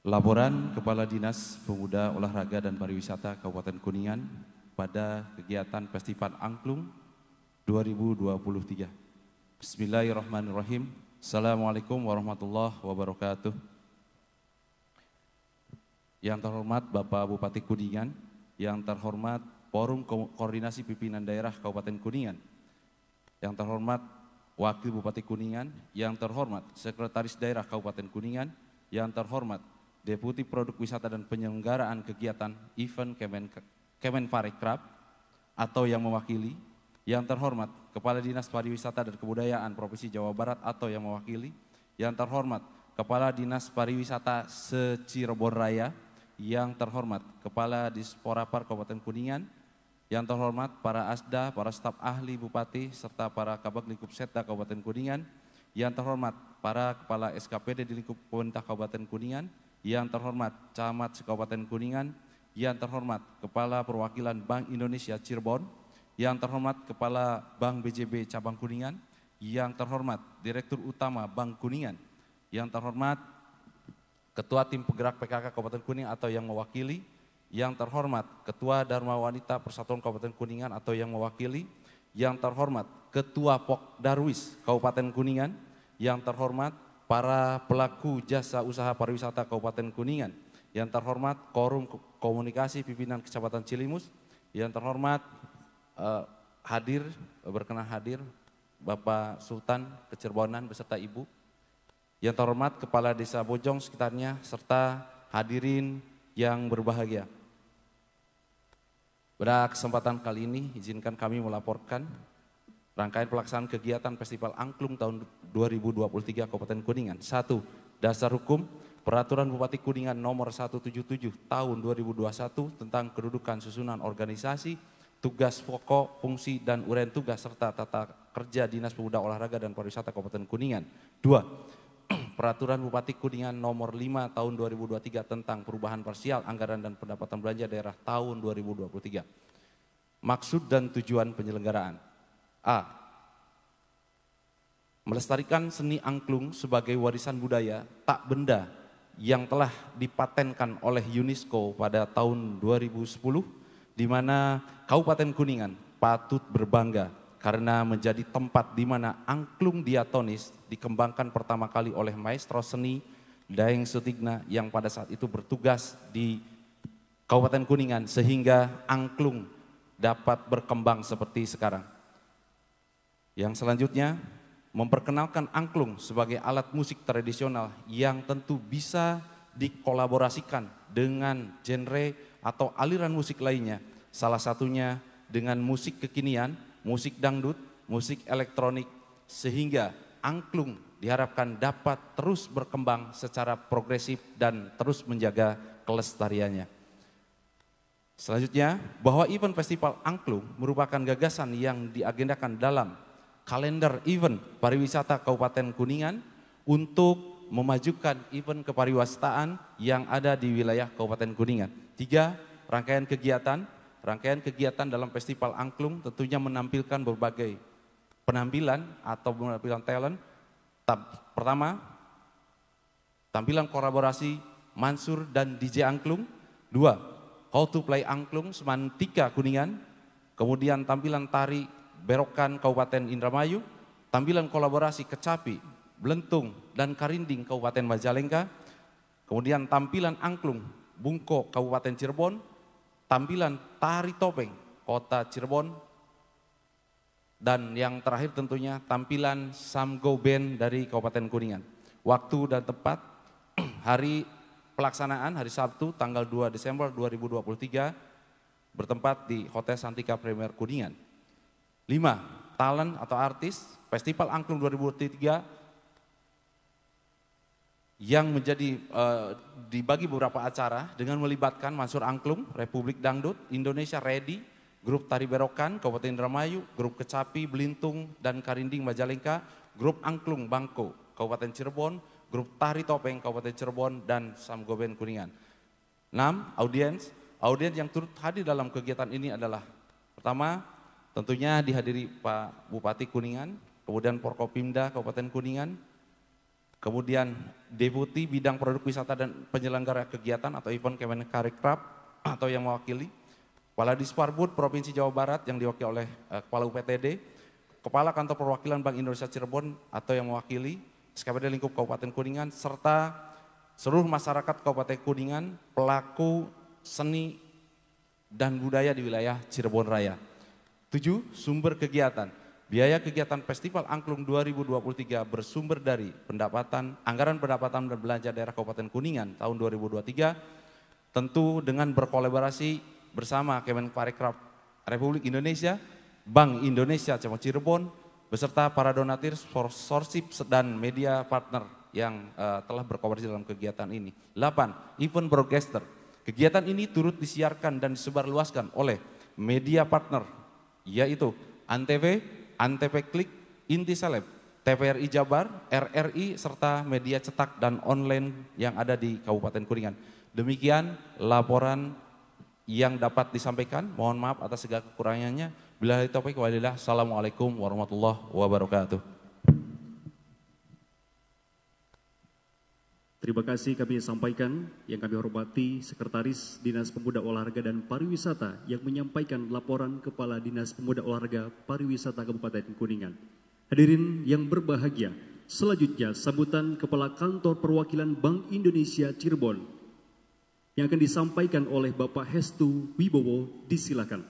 Laporan Kepala Dinas Pemuda Olahraga dan Pariwisata Kabupaten Kuningan pada kegiatan Festival Angklung 2023. Bismillahirrahmanirrahim. Assalamualaikum warahmatullahi wabarakatuh. Yang terhormat Bapak Bupati Kuningan, yang terhormat Forum Koordinasi Pimpinan Daerah Kabupaten Kuningan, yang terhormat Wakil Bupati Kuningan, yang terhormat Sekretaris Daerah Kabupaten Kuningan, yang terhormat Deputi Produk Wisata dan Penyelenggaraan Kegiatan Event Kemenparekraf atau yang mewakili, yang terhormat Kepala Dinas Pariwisata dan Kebudayaan Provinsi Jawa Barat atau yang mewakili, yang terhormat Kepala Dinas Pariwisata se-Cirebon Raya, yang terhormat Kepala Disporapar Kabupaten Kuningan, yang terhormat para asda, para staf ahli Bupati, serta para Kabag Lingkup Setda Kabupaten Kuningan, yang terhormat para Kepala SKPD di lingkup pemerintah Kabupaten Kuningan, yang terhormat Camat Kabupaten Kuningan, yang terhormat Kepala Perwakilan Bank Indonesia Cirebon, yang terhormat Kepala Bank BJB Cabang Kuningan, yang terhormat Direktur Utama Bank Kuningan, yang terhormat Ketua Tim Penggerak PKK Kabupaten Kuningan atau yang mewakili, yang terhormat Ketua Dharma Wanita Persatuan Kabupaten Kuningan atau yang mewakili, yang terhormat Ketua Pok Darwis Kabupaten Kuningan, yang terhormat para pelaku jasa usaha pariwisata Kabupaten Kuningan, yang terhormat Forum Komunikasi Pimpinan Kecamatan Cilimus, yang terhormat berkenan hadir Bapak Sultan Kecirbonan beserta Ibu, yang terhormat Kepala Desa Bojong sekitarnya, serta hadirin yang berbahagia. Pada kesempatan kali ini izinkan kami melaporkan rangkaian pelaksanaan kegiatan Festival Angklung tahun 2023 Kabupaten Kuningan. 1. Dasar hukum Peraturan Bupati Kuningan nomor 177 tahun 2021 tentang kedudukan susunan organisasi, tugas pokok, fungsi dan uraian tugas serta tata kerja Dinas Pemuda Olahraga dan Pariwisata Kabupaten Kuningan. 2. Peraturan Bupati Kuningan nomor 5 tahun 2023 tentang perubahan parsial anggaran dan pendapatan belanja daerah tahun 2023. Maksud dan tujuan penyelenggaraan. A. Melestarikan seni angklung sebagai warisan budaya tak benda yang telah dipatenkan oleh UNESCO pada tahun 2010, di mana Kabupaten Kuningan patut berbangga karena menjadi tempat di mana angklung diatonis dikembangkan pertama kali oleh maestro seni Daeng Sutigna yang pada saat itu bertugas di Kabupaten Kuningan sehingga angklung dapat berkembang seperti sekarang. Yang selanjutnya, memperkenalkan angklung sebagai alat musik tradisional yang tentu bisa dikolaborasikan dengan genre atau aliran musik lainnya. Salah satunya dengan musik kekinian, musik dangdut, musik elektronik, sehingga angklung diharapkan dapat terus berkembang secara progresif dan terus menjaga kelestariannya. Selanjutnya, bahwa event Festival Angklung merupakan gagasan yang diagendakan dalam kalender event pariwisata Kabupaten Kuningan untuk memajukan event kepariwisataan yang ada di wilayah Kabupaten Kuningan. 3. Rangkaian kegiatan dalam Festival Angklung tentunya menampilkan berbagai penampilan atau penampilan talent. Pertama, tampilan kolaborasi Mansur dan DJ Angklung. 2. How to Play Angklung Semantika Kuningan. Kemudian tampilan tari Berokan Kabupaten Indramayu, tampilan kolaborasi Kecapi, Belentung, dan Karinding Kabupaten Majalengka, kemudian tampilan angklung Bungko Kabupaten Cirebon, tampilan tari topeng Kota Cirebon, dan yang terakhir tentunya tampilan Samgo Band dari Kabupaten Kuningan. Waktu dan tempat hari pelaksanaan hari Sabtu tanggal 2 Desember 2023 bertempat di Hotel Santika Premier Kuningan. 5. Talent atau artis Festival Angklung 2023 yang menjadi dibagi beberapa acara dengan melibatkan Mansur Angklung, Republik Dangdut, Indonesia Ready, Grup Tari Berokan, Kabupaten Indramayu, Grup Kecapi, Belintung, dan Karinding Majalengka, Grup Angklung Bangko, Kabupaten Cirebon, Grup Tari Topeng, Kabupaten Cirebon, dan Samgoben Kuningan. 6. Audiens yang turut hadir dalam kegiatan ini adalah pertama, tentunya dihadiri Pak Bupati Kuningan, kemudian Forkopimda Kabupaten Kuningan, Kemudian Deputi Bidang Produk Wisata dan Penyelenggara Kegiatan atau Event Kemenparekraf atau yang mewakili, Kepala Disparbud Provinsi Jawa Barat yang diwakili oleh Kepala UPTD, Kepala Kantor Perwakilan Bank Indonesia Cirebon atau yang mewakili, SKPD Lingkup Kabupaten Kuningan, serta seluruh masyarakat Kabupaten Kuningan, pelaku seni dan budaya di wilayah Cirebon Raya. 7. Sumber kegiatan. Biaya kegiatan Festival Angklung 2023 bersumber dari anggaran pendapatan dan belanja daerah Kabupaten Kuningan tahun 2023, tentu dengan berkolaborasi bersama Kemenparekraf Republik Indonesia, Bank Indonesia Cabang Cirebon, beserta para donatur, sponsorship dan media partner yang telah berkolaborasi dalam kegiatan ini. 8. Event broadcaster. Kegiatan ini turut disiarkan dan disebarluaskan oleh media partner, yaitu Antv, Antv Klik, Intiseleb, TVRI Jabar, RRI, serta media cetak dan online yang ada di Kabupaten Kuningan. Demikian laporan yang dapat disampaikan. Mohon maaf atas segala kekurangannya. Billahi taufiq walhidayah. Assalamualaikum warahmatullahi wabarakatuh. Terima kasih kami sampaikan, yang kami hormati Sekretaris Dinas Pemuda Olahraga dan Pariwisata yang menyampaikan laporan Kepala Dinas Pemuda Olahraga Pariwisata Kabupaten Kuningan. Hadirin yang berbahagia, selanjutnya sambutan Kepala Kantor Perwakilan Bank Indonesia Cirebon yang akan disampaikan oleh Bapak Hestu Wibowo, disilakan.